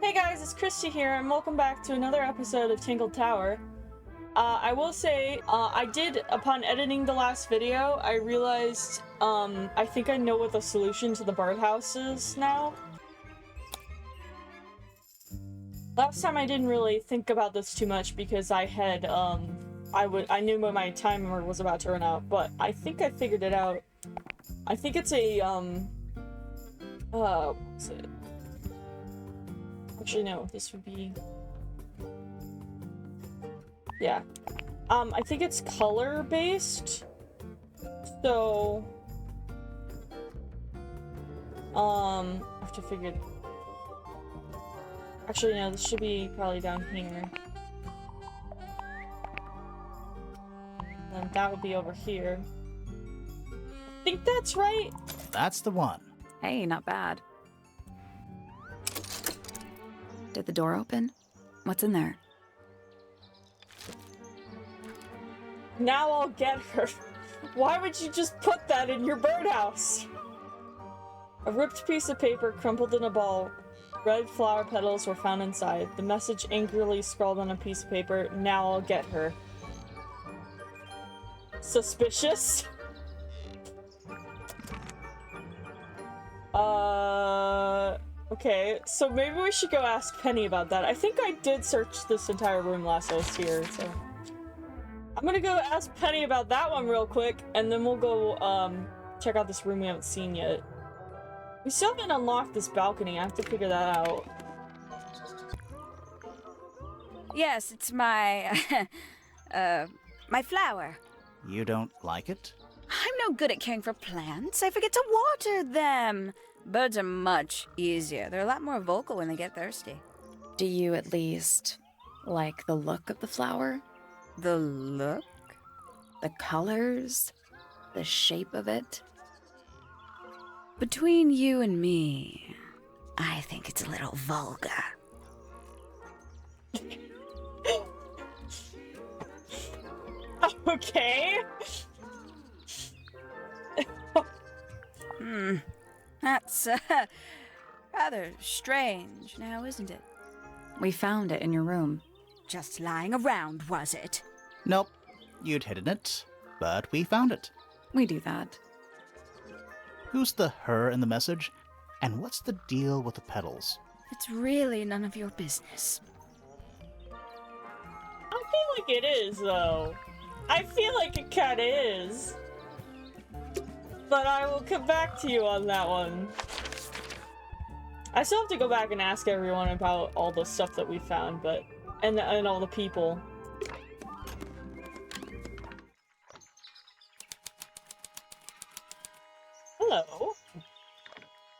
Hey guys, it's Christy here, and welcome back to another episode of Tangle Tower. I will say, I did, upon editing the last video, I realized, I think I know what the solution to the birdhouse is now. Last time I didn't really think about this too much because I had, I knew when my timer was about to run out, but I think I figured it out. I think it's a, what's it? Actually, no, this would be... Yeah. I think it's color-based. So... I have to figure... Actually, no, this should be probably down here. And that would be over here. I think that's right! That's the one. Hey, not bad. Did the door open? What's in there? Now I'll get her. Why would you just put that in your birdhouse? A ripped piece of paper crumpled in a ball. Red flower petals were found inside. The message angrily scrawled on a piece of paper. Now I'll get her. Suspicious? Okay, so maybe we should go ask Penny about that. I think I did search this entire room last I was here, so... I'm gonna go ask Penny about that one real quick, and then we'll go, check out this room we haven't seen yet. We still haven't unlocked this balcony. I have to figure that out. Yes, it's my, my flower. You don't like it? I'm no good at caring for plants. I forget to water them. Birds are much easier. They're a lot more vocal when they get thirsty. Do you at least like the look of the flower? The look? The colors? The shape of it? Between you and me, I think it's a little vulgar. Okay. That's, rather strange now, isn't it? We found it in your room. Just lying around, was it? Nope. You'd hidden it, but we found it. We do that. Who's the her in the message? And what's the deal with the petals? It's really none of your business. I feel like it is, though. I feel like it kinda is. But I will come back to you on that one. I still have to go back and ask everyone about all the stuff that we found, but... And all the people. Hello.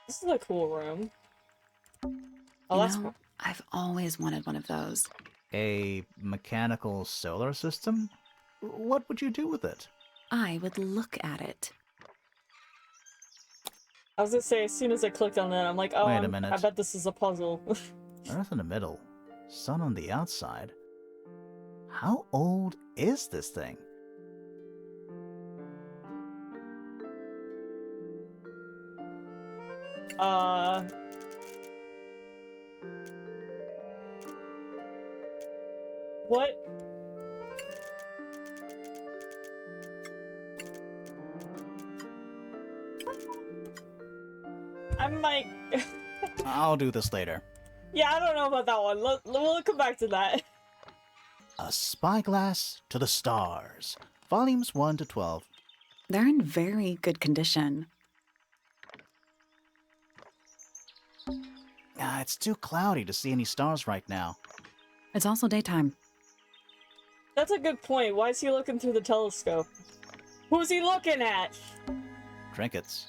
This is a cool room. Oh, that's cool. I've always wanted one of those. A mechanical solar system? What would you do with it? I would look at it. I was gonna say, as soon as I clicked on that, I'm like, oh, Wait a minute. I bet this is a puzzle. Earth in the middle, sun on the outside. How old is this thing? What? I'm like... I'll do this later. Yeah, I don't know about that one. We'll come back to that. A Spyglass to the Stars. Volumes 1 to 12. They're in very good condition. It's too cloudy to see any stars right now. It's also daytime. That's a good point. Why is he looking through the telescope? Who's he looking at? Trinkets.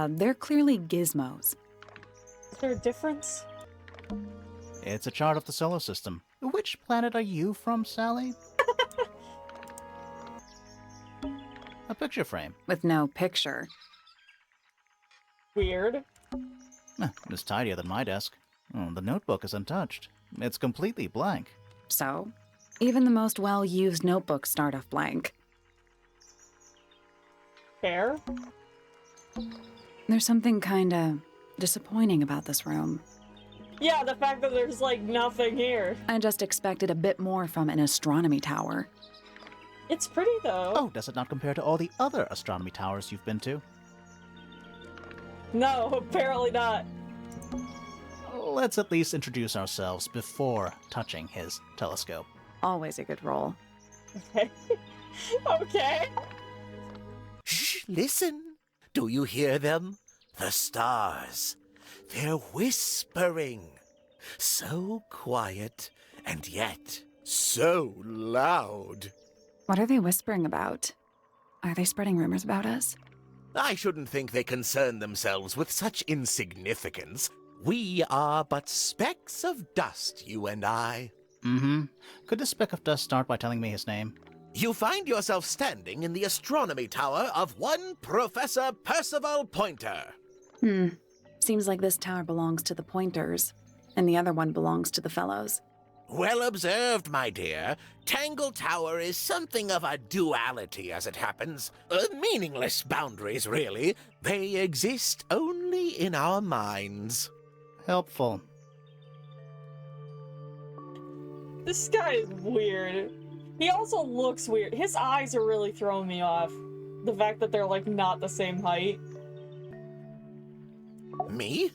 They're clearly gizmos. Is there a difference? It's a chart of the solar system. Which planet are you from, Sally? A picture frame. With no picture. Weird. It's tidier than my desk. The notebook is untouched. It's completely blank. So, even the most well-used notebooks start off blank. Fair. There's something kinda disappointing about this room. Yeah, the fact that there's, like, nothing here. I just expected a bit more from an astronomy tower. It's pretty, though. Oh, does it not compare to all the other astronomy towers you've been to? No, apparently not. Let's at least introduce ourselves before touching his telescope. Always a good roll. Okay. Okay. Shh, listen. Do you hear them? The stars. They're whispering. So quiet, and yet so loud. What are they whispering about? Are they spreading rumors about us? I shouldn't think they concern themselves with such insignificance. We are but specks of dust, you and I. Mm-hmm. Could this speck of dust start by telling me his name? You find yourself standing in the astronomy tower of one Professor Percival Pointer. Seems like this tower belongs to the Pointers, and the other one belongs to the Fellows. Well observed, my dear. Tangle Tower is something of a duality, as it happens. Meaningless boundaries, really. They exist only in our minds. Helpful. This guy is weird. He also looks weird. His eyes are really throwing me off. The fact that they're, like, not the same height. Me?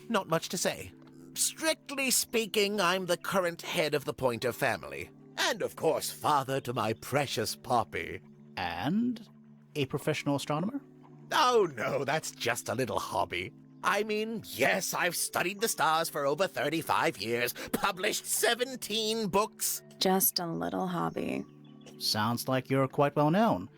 Not much to say. Strictly speaking, I'm the current head of the Pointer family. And, of course, father to my precious Poppy. And a professional astronomer? Oh, no, that's just a little hobby. I mean, yes, I've studied the stars for over 35 years, published 17 books. Just a little hobby. Sounds like you're quite well known.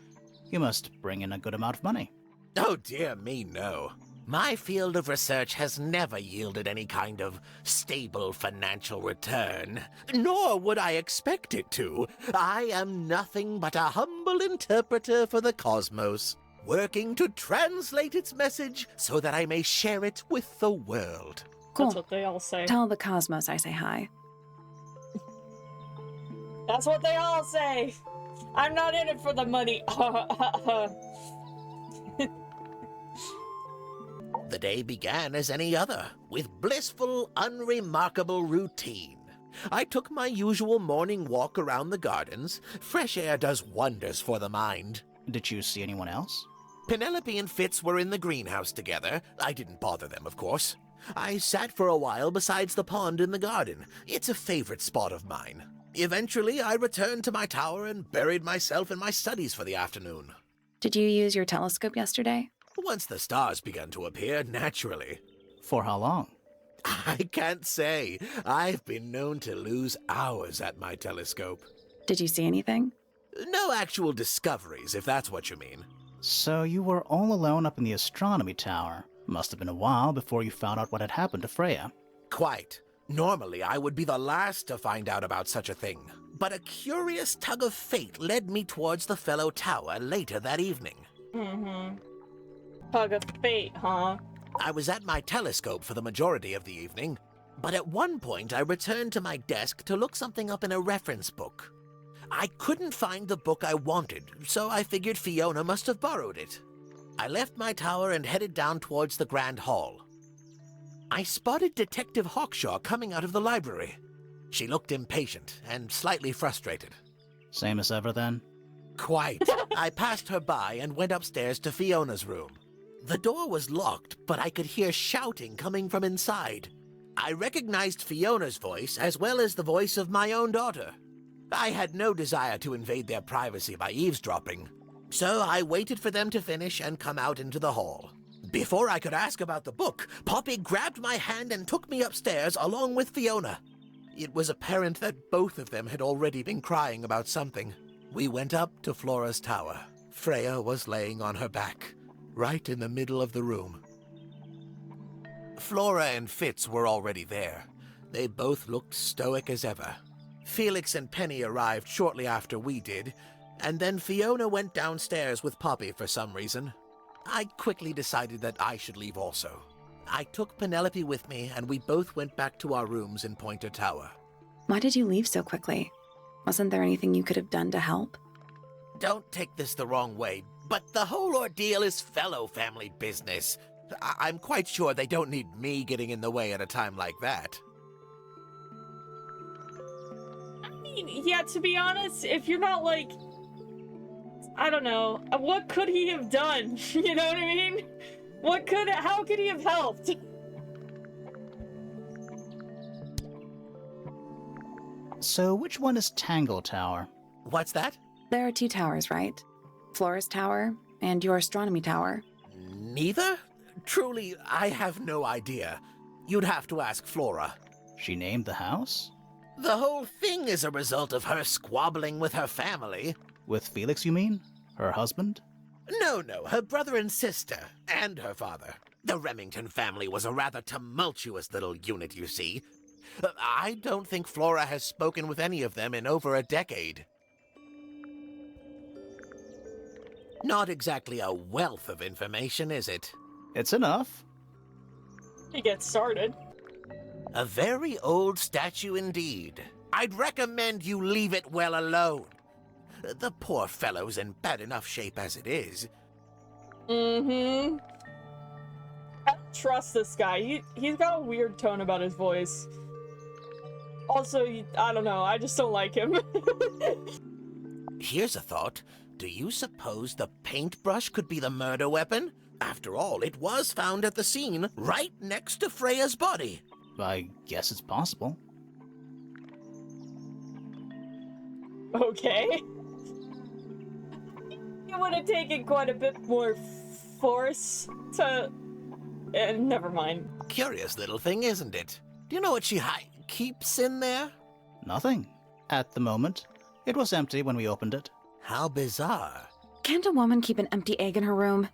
You must bring in a good amount of money. Oh, dear me, no. My field of research has never yielded any kind of stable financial return, nor would I expect it to. I am nothing but a humble interpreter for the cosmos, working to translate its message so that I may share it with the world. Cool. That's what they all say. Tell the Cosmos I say hi. That's what they all say. I'm not in it for the money. The day began as any other, with blissful, unremarkable routine. I took my usual morning walk around the gardens. Fresh air does wonders for the mind. Did you see anyone else? Penelope and Fitz were in the greenhouse together. I didn't bother them, of course. I sat for a while besides the pond in the garden. It's a favorite spot of mine. Eventually, I returned to my tower and buried myself in my studies for the afternoon. Did you use your telescope yesterday? Once the stars began to appear, naturally. For how long? I can't say. I've been known to lose hours at my telescope. Did you see anything? No actual discoveries, if that's what you mean. So you were all alone up in the astronomy tower. Must have been a while before you found out what had happened to Freya. Quite. Normally, I would be the last to find out about such a thing. But a curious tug of fate led me towards the Fellow Tower later that evening. Tug of fate, huh? I was at my telescope for the majority of the evening, but at one point I returned to my desk to look something up in a reference book. I couldn't find the book I wanted, so I figured Fiona must have borrowed it. I left my tower and headed down towards the Grand Hall. I spotted Detective Hawkshaw coming out of the library. She looked impatient and slightly frustrated. Same as ever then? Quite. I passed her by and went upstairs to Fiona's room. The door was locked, but I could hear shouting coming from inside. I recognized Fiona's voice as well as the voice of my own daughter. I had no desire to invade their privacy by eavesdropping, so I waited for them to finish and come out into the hall. Before I could ask about the book, Poppy grabbed my hand and took me upstairs along with Fiona. It was apparent that both of them had already been crying about something. We went up to Flora's tower. Freya was laying on her back, right in the middle of the room. Flora and Fitz were already there. They both looked stoic as ever. Felix and Penny arrived shortly after we did, and then Fiona went downstairs with Poppy for some reason. I quickly decided that I should leave also. I took Penelope with me, and we both went back to our rooms in Pointer Tower. Why did you leave so quickly? Wasn't there anything you could have done to help? Don't take this the wrong way, but the whole ordeal is Fellow family business. I'm quite sure they don't need me getting in the way at a time like that. I mean, yeah, to be honest, if you're not like, I don't know, what could he have done? You know what I mean? How could he have helped? So, which one is Tangle Tower? What's that? There are two towers, right? Flora's tower and your astronomy tower. Neither? Truly, I have no idea. You'd have to ask Flora. She named the house? The whole thing is a result of her squabbling with her family. With Felix, you mean? Her husband? No, her brother and sister, and her father. The Remington family was a rather tumultuous little unit, you see. I don't think Flora has spoken with any of them in over a decade. Not exactly a wealth of information, is it? It's enough. He gets started. A very old statue indeed. I'd recommend you leave it well alone. The poor fellow's in bad enough shape as it is. Mm-hmm. I don't trust this guy. He's got a weird tone about his voice. Also, I don't know, I just don't like him. Here's a thought. Do you suppose the paintbrush could be the murder weapon? After all, it was found at the scene, right next to Freya's body. I guess it's possible. Okay. It would have taken quite a bit more force to... never mind. Curious little thing, isn't it? Do you know what she keeps in there? Nothing. At the moment. It was empty when we opened it. How bizarre. Can't a woman keep an empty egg in her room?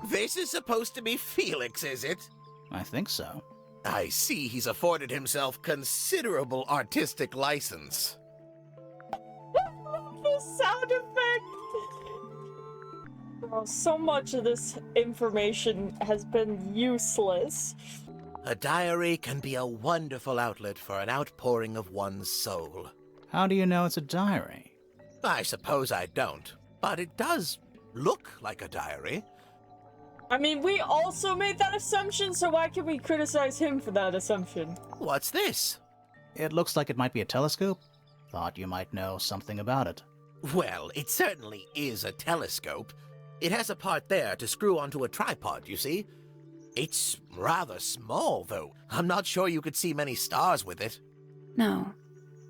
This is supposed to be Felix, is it? I think so. I see he's afforded himself considerable artistic license. The sound effect! Oh, so much of this information has been useless. A diary can be a wonderful outlet for an outpouring of one's soul. How do you know it's a diary? I suppose I don't, but it does look like a diary. I mean, we also made that assumption, so why can we criticize him for that assumption? What's this? It looks like it might be a telescope. Thought you might know something about it. Well, it certainly is a telescope. It has a part there to screw onto a tripod, you see. It's rather small, though. I'm not sure you could see many stars with it. No,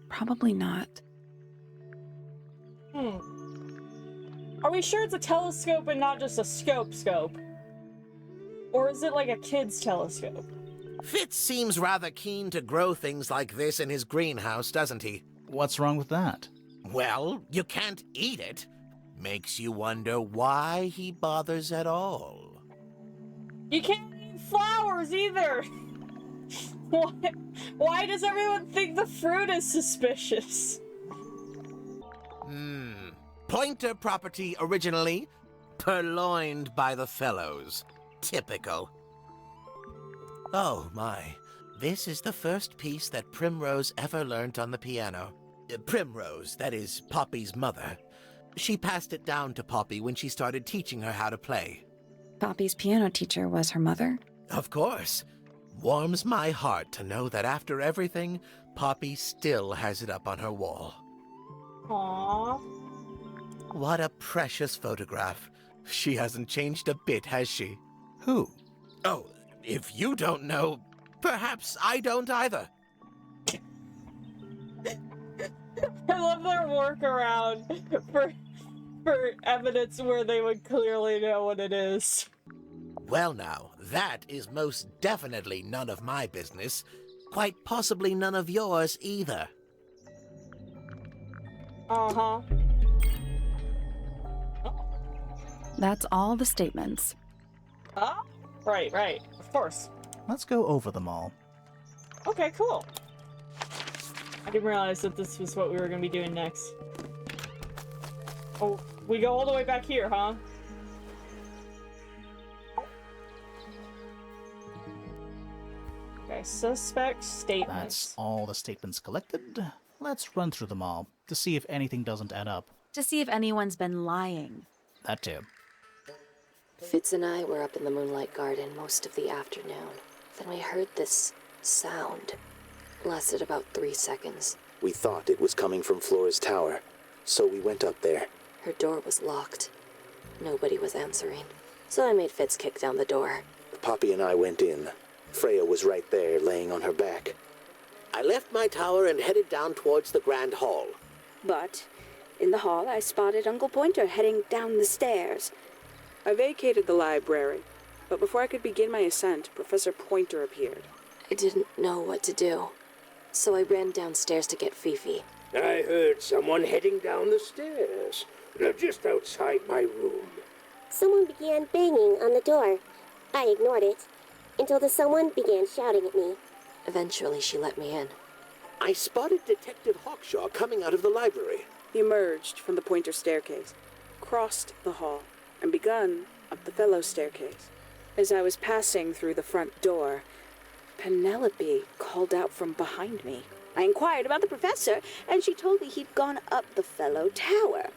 probably not. Are we sure it's a telescope and not just a scope? Or is it like a kid's telescope? Fitz seems rather keen to grow things like this in his greenhouse, doesn't he? What's wrong with that? Well, you can't eat it. Makes you wonder why he bothers at all. You can't eat flowers either! Why does everyone think the fruit is suspicious? Pointer property originally, purloined by the Fellows. Typical. Oh my, this is the first piece that Primrose ever learnt on the piano. Primrose, that is Poppy's mother. She passed it down to Poppy when she started teaching her how to play. Poppy's piano teacher was her mother? Of course. Warms my heart to know that after everything, Poppy still has it up on her wall. Aww. What a precious photograph. She hasn't changed a bit, has she? Who? Oh, if you don't know, perhaps I don't either. I love their workaround for evidence where they would clearly know what it is. Well now, that is most definitely none of my business. Quite possibly none of yours either. Uh-huh. That's all the statements. Ah, right, of course. Let's go over them all. Okay, cool. I didn't realize that this was what we were gonna be doing next. Oh, we go all the way back here, huh? Okay, suspect statements. That's all the statements collected. Let's run through them all to see if anything doesn't add up. to see if anyone's been lying. That too. Fitz and I were up in the Moonlight Garden most of the afternoon. Then we heard this sound. Lasted about 3 seconds. We thought it was coming from Flora's tower, so we went up there. Her door was locked. Nobody was answering. So I made Fitz kick down the door. Poppy and I went in. Freya was right there, laying on her back. I left my tower and headed down towards the Grand Hall. But in the hall, I spotted Uncle Pointer heading down the stairs. I vacated the library, but before I could begin my ascent, Professor Pointer appeared. I didn't know what to do. So I ran downstairs to get Fifi. I heard someone heading down the stairs. They're just outside my room. Someone began banging on the door. I ignored it, until the someone began shouting at me. Eventually, she let me in. I spotted Detective Hawkshaw coming out of the library. He emerged from the Pointer staircase, crossed the hall, and begun up the Fellow staircase. As I was passing through the front door, Penelope called out from behind me. I inquired about the professor, and she told me he'd gone up the Fellow Tower.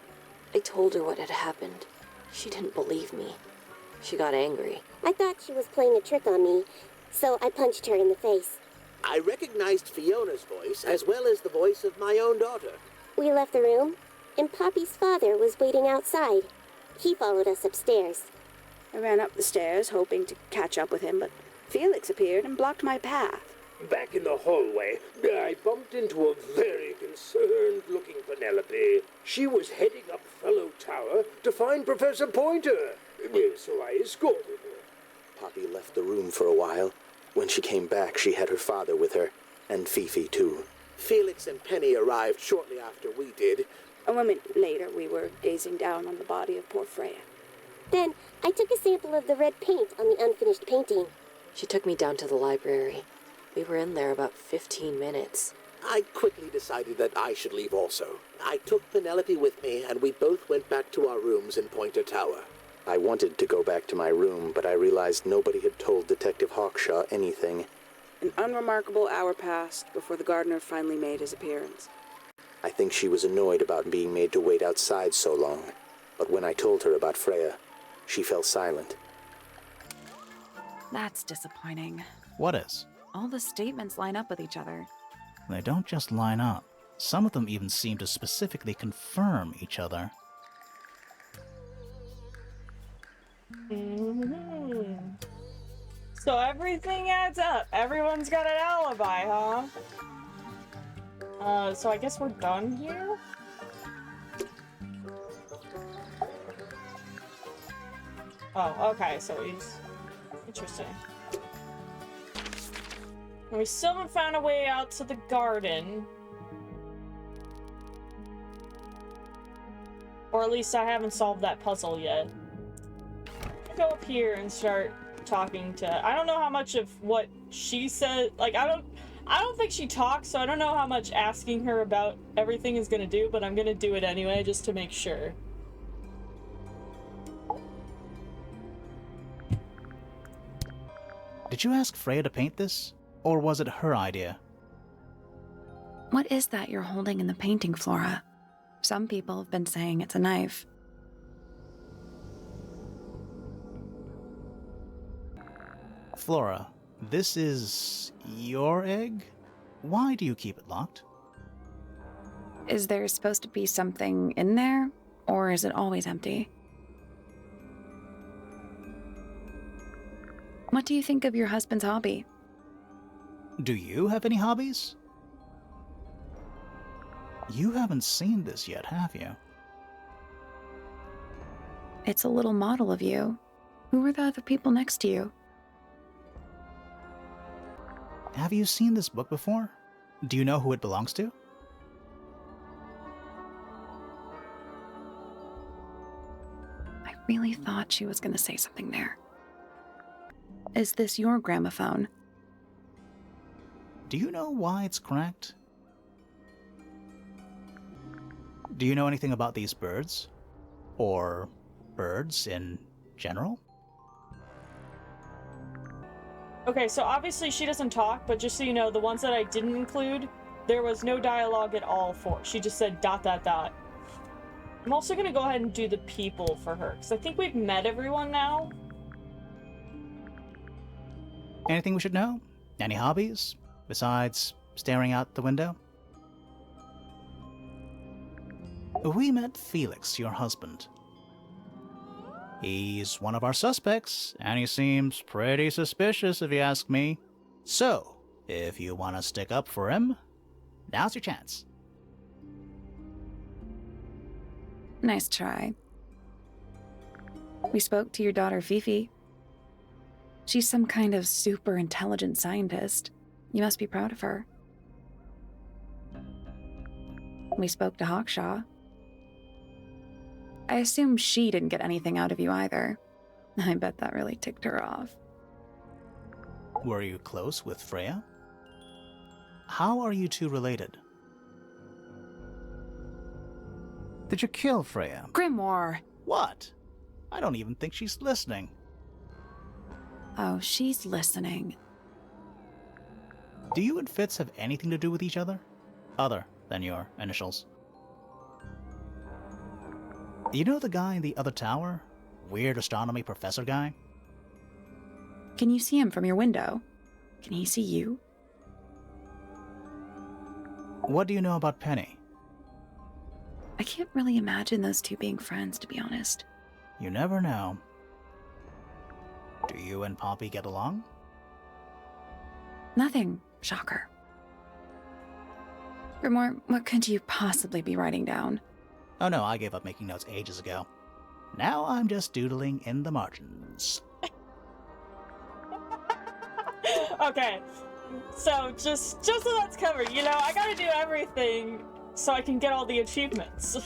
I told her what had happened. She didn't believe me. She got angry. I thought she was playing a trick on me, so I punched her in the face. I recognized Fiona's voice as well as the voice of my own daughter. We left the room, and Poppy's father was waiting outside. He followed us upstairs. I ran up the stairs, hoping to catch up with him, but Felix appeared and blocked my path. Back in the hallway, I bumped into a very concerned-looking Penelope. She was heading up Fellow Tower to find Professor Pointer, so I escorted her. Poppy left the room for a while. When she came back, she had her father with her, and Fifi too. Felix and Penny arrived shortly after we did. A moment later, we were gazing down on the body of poor Freya. Then I took a sample of the red paint on the unfinished painting. She took me down to the library. We were in there about 15 minutes. I quickly decided that I should leave also. I took Penelope with me, and we both went back to our rooms in Pointer Tower. I wanted to go back to my room, but I realized nobody had told Detective Hawkshaw anything. An unremarkable hour passed before the gardener finally made his appearance. I think she was annoyed about being made to wait outside so long, but when I told her about Freya, she fell silent. That's disappointing. What is? All the statements line up with each other. They don't just line up. Some of them even seem to specifically confirm each other. So everything adds up. Everyone's got an alibi, huh? So I guess we're done here? Oh, okay, so he's... Interesting. And we still haven't found a way out to the garden. Or at least I haven't solved that puzzle yet. Go up here and start talking to... I don't know how much of what she said... Like, I don't think she talks, so I don't know how much asking her about everything is gonna do, but I'm gonna do it anyway, just to make sure. Did you ask Freya to paint this? Or was it her idea? What is that you're holding in the painting, Flora? Some people have been saying it's a knife. Flora, this is your egg? Why do you keep it locked? Is there supposed to be something in there? Or is it always empty? What do you think of your husband's hobby? Do you have any hobbies? You haven't seen this yet, have you? It's a little model of you. Who are the other people next to you? Have you seen this book before? Do you know who it belongs to? I really thought she was going to say something there. Is this your gramophone? Do you know why it's cracked? Do you know anything about these birds? Or birds in general? Okay, so obviously she doesn't talk, but just so you know, the ones that I didn't include, there was no dialogue at all for. She just said ... I'm also gonna go ahead and do the people for her, because I think we've met everyone now. Anything we should know? Any hobbies? Besides staring out the window? We met Felix, your husband. He's one of our suspects, and he seems pretty suspicious if you ask me. So, if you want to stick up for him, now's your chance. Nice try. We spoke to your daughter Fifi. She's some kind of super intelligent scientist. You must be proud of her. We spoke to Hawkshaw. I assume she didn't get anything out of you either. I bet that really ticked her off. Were you close with Freya? How are you two related? Did you kill Freya? Grimoire! What? I don't even think she's listening. Oh, she's listening. Do you and Fitz have anything to do with each other? Other than your initials? You know the guy in the other tower? Weird astronomy professor guy? Can you see him from your window? Can he see you? What do you know about Penny? I can't really imagine those two being friends, to be honest. You never know. Do you and Poppy get along? Nothing. Shocker. Grimoire, what could you possibly be writing down? Oh no, I gave up making notes ages ago. Now I'm just doodling in the margins. Okay, so just so that's covered, you know, I gotta do everything so I can get all the achievements.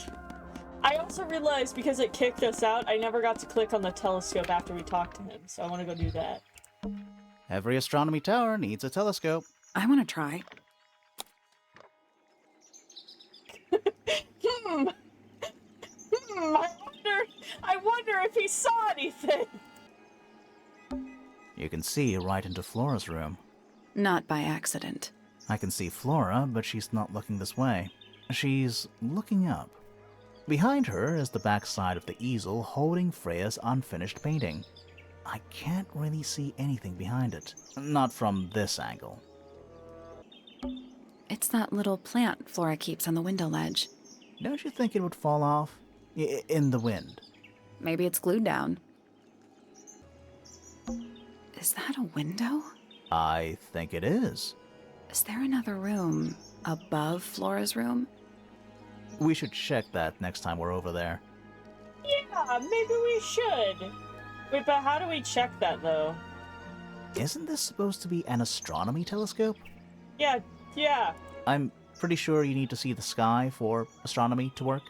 I also realized because it kicked us out, I never got to click on the telescope after we talked to him, so I want to go do that. Every astronomy tower needs a telescope. I want to try. I wonder if he saw anything. You can see right into Flora's room. Not by accident. I can see Flora, but she's not looking this way. She's looking up. Behind her is the backside of the easel holding Freya's unfinished painting. I can't really see anything behind it. Not from this angle. It's that little plant Flora keeps on the window ledge. Don't you think it would fall off? In the wind. Maybe it's glued down. Is that a window? I think it is. Is there another room above Flora's room? We should check that next time we're over there. Yeah, maybe we should. Wait, but how do we check that, though? Isn't this supposed to be an astronomy telescope? Yeah. I'm pretty sure you need to see the sky for astronomy to work.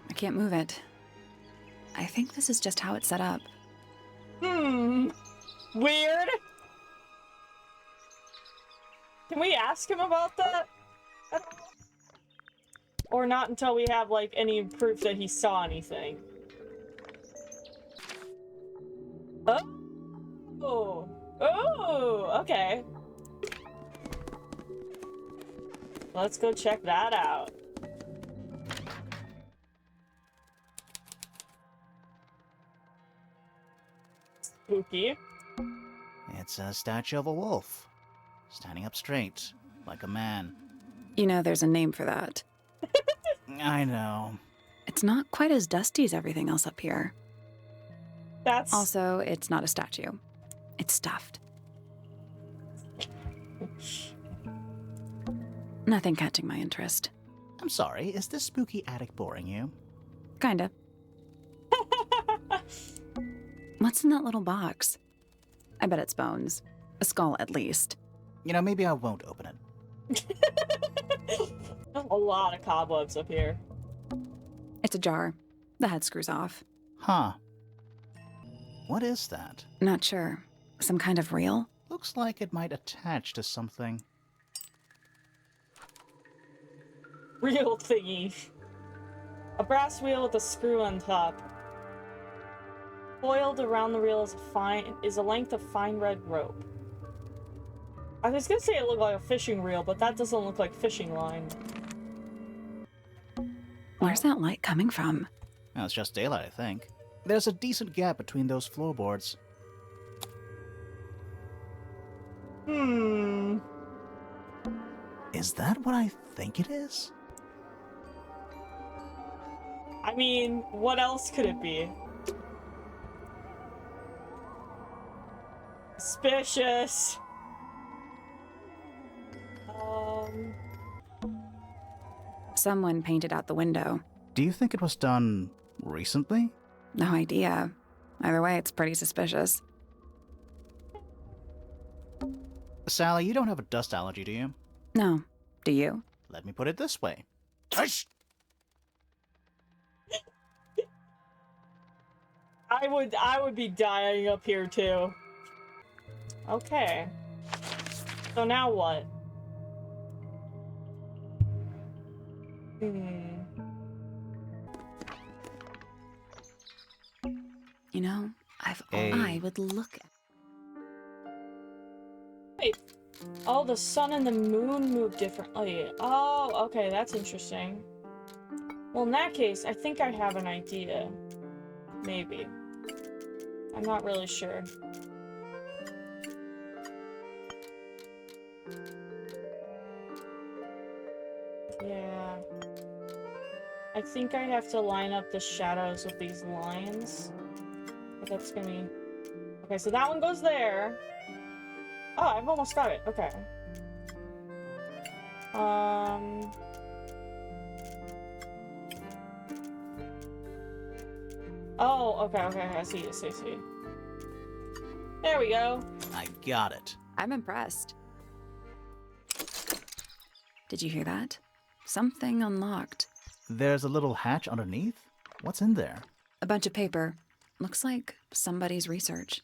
I can't move it. I think this is just how it's set up. Weird. Can we ask him about that? Or not until we have, like, any proof that he saw anything. Oh, okay. Let's go check that out. Spooky. It's a statue of a wolf, standing up straight, like a man. You know there's a name for that. I know. It's not quite as dusty as everything else up here. That's... Also, it's not a statue. It's stuffed. Nothing catching my interest. I'm sorry, is this spooky attic boring you? Kinda. What's in that little box? I bet it's bones. A skull, at least. You know, maybe I won't open it. A lot of cobwebs up here. It's a jar. The head screws off. Huh. What is that? Not sure. Some kind of reel? Looks like it might attach to something. Reel thingy. A brass wheel with a screw on top. Coiled around the reel is a length of fine red rope. I was gonna say it looked like a fishing reel, but that doesn't look like fishing line. Where's that light coming from? Well, it's just daylight, I think. There's a decent gap between those floorboards. Is that what I think it is? I mean, what else could it be? Suspicious. Someone painted out the window. Do you think it was done recently? No idea. Either way, it's pretty suspicious. Sally, you don't have a dust allergy, do you? No. Do you? Let me put it this way. Tush! I would be dying up here too. Okay. So now what? You know, Hey. I would look at. Wait. Oh, the sun and the moon move differently. Oh, okay, that's interesting. Well, in that case, I think I have an idea. Maybe. I'm not really sure. Yeah. I think I have to line up the shadows with these lines. But that's gonna be... Okay, so that one goes there. Oh, I've almost got it. Okay. Oh, okay, I see. There we go. I got it. I'm impressed. Did you hear that? Something unlocked. There's a little hatch underneath? What's in there? A bunch of paper. Looks like somebody's research.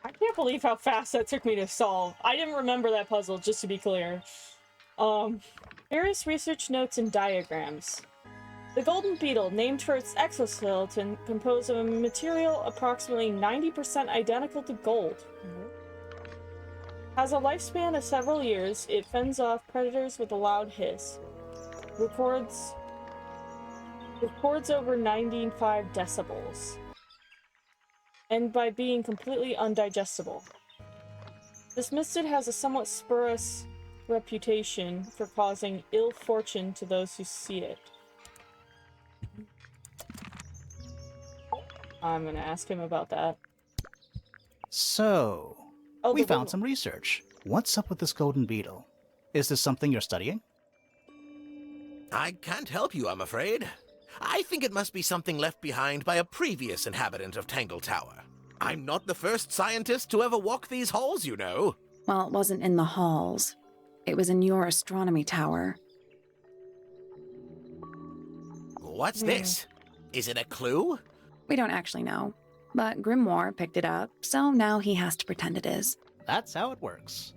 I can't believe how fast that took me to solve. I didn't remember that puzzle, just to be clear. Various research notes and diagrams. The golden beetle, named for its exoskeleton, composed of a material approximately 90% identical to gold. Has a lifespan of several years, it fends off predators with a loud hiss. Records over 95 decibels. And by being completely undigestible. This mistid has a somewhat spurious reputation for causing ill fortune to those who see it. I'm gonna ask him about that. So, Oh, we the found window. some research. What's up with this golden beetle? Is this something you're studying? I can't help you, I'm afraid. I think it must be something left behind by a previous inhabitant of Tangle Tower. I'm not the first scientist to ever walk these halls, you know. Well, it wasn't in the halls. It was in your astronomy tower. What's this? Is it a clue? We don't actually know. But Grimoire picked it up, so now he has to pretend it is. That's how it works.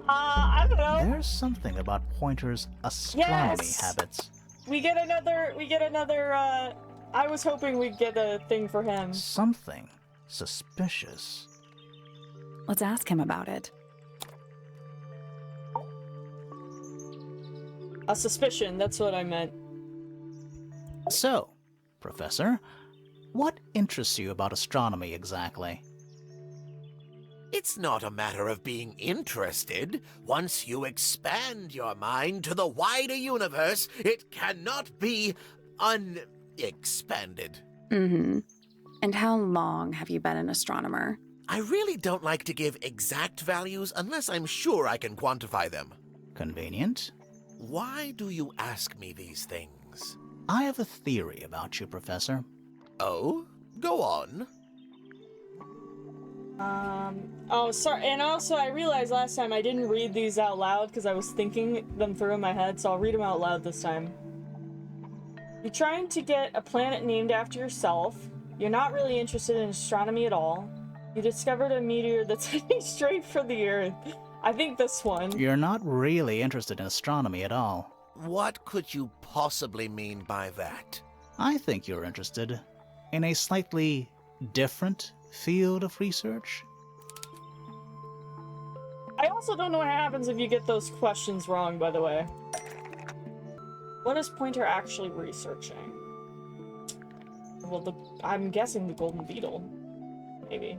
I don't know. There's something about Pointer's astronomy Yes! habits. We get another, I was hoping we'd get a thing for him. Something suspicious. Let's ask him about it. A suspicion, that's what I meant. So, Professor, what interests you about astronomy exactly? It's not a matter of being interested. Once you expand your mind to the wider universe, it cannot be unexpanded. Mm-hmm. And how long have you been an astronomer? I really don't like to give exact values unless I'm sure I can quantify them. Convenient. Why do you ask me these things? I have a theory about you, Professor. Oh? Go on. Oh, sorry, and also I realized last time I didn't read these out loud because I was thinking them through in my head, so I'll read them out loud this time. You're trying to get a planet named after yourself. You're not really interested in astronomy at all. You discovered a meteor that's heading straight for the Earth. I think this one. You're not really interested in astronomy at all. What could you possibly mean by that? I think you're interested in a slightly different field of research. I also don't know what happens if you get those questions wrong, by the way. What is Pointer actually researching? Well, I'm guessing the golden beetle. Maybe.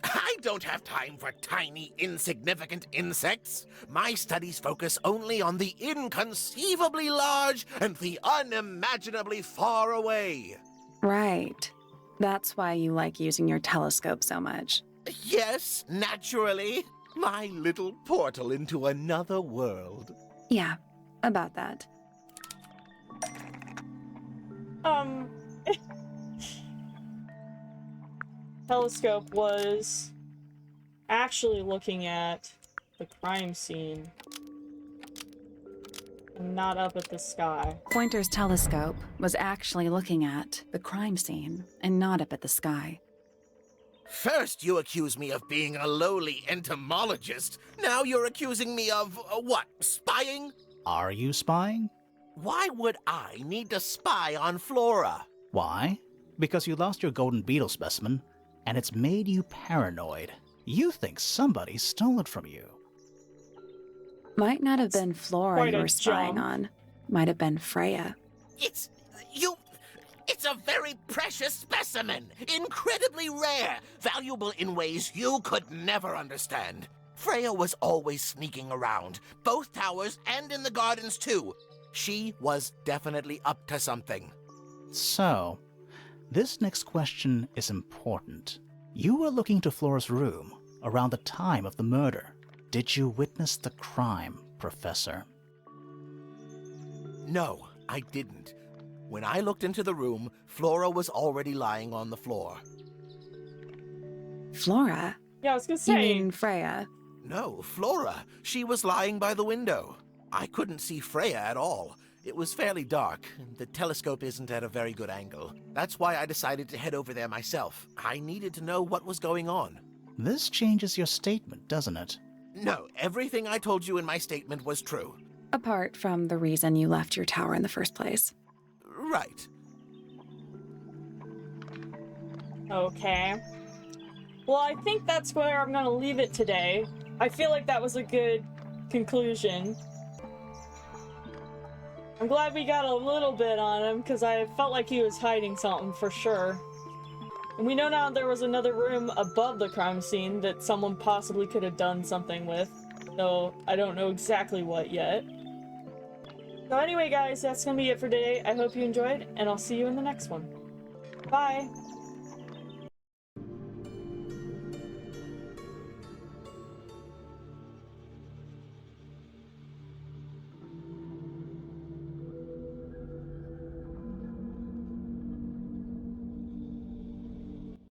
I don't have time for tiny, insignificant insects. My studies focus only on the inconceivably large and the unimaginably far away. Right. That's why you like using your telescope so much. Yes, naturally. My little portal into another world. Yeah, about that. Telescope was actually looking at the crime scene and not up at the sky. Pointer's telescope was actually looking at the crime scene and not up at the sky. First, you accuse me of being a lowly entomologist. Now you're accusing me of, what, spying? Are you spying? Why would I need to spy on Flora? Why? Because you lost your golden beetle specimen, and it's made you paranoid. You think somebody stole it from you. Might not have been Flora quite you a were spying jump. on. Might have been Freya. It's a very precious specimen. Incredibly rare. Valuable in ways you could never understand. Freya was always sneaking around. Both towers and in the gardens, too. She was definitely up to something. So, this next question is important. You were looking to Flora's room around the time of the murder. Did you witness the crime, Professor? No, I didn't. When I looked into the room, Flora was already lying on the floor. Flora? Yeah, I was gonna You say. mean Freya? No, Flora. She was lying by the window. I couldn't see Freya at all. It was fairly dark. The telescope isn't at a very good angle. That's why I decided to head over there myself. I needed to know what was going on. This changes your statement, doesn't it? No, everything I told you in my statement was true. Apart from the reason you left your tower in the first place. Right. Okay. Well, I think that's where I'm gonna leave it today. I feel like that was a good conclusion. I'm glad we got a little bit on him, because I felt like he was hiding something for sure. And we know now there was another room above the crime scene that someone possibly could have done something with. Though I don't know exactly what yet. So anyway, guys, that's gonna be it for today. I hope you enjoyed, and I'll see you in the next one. Bye!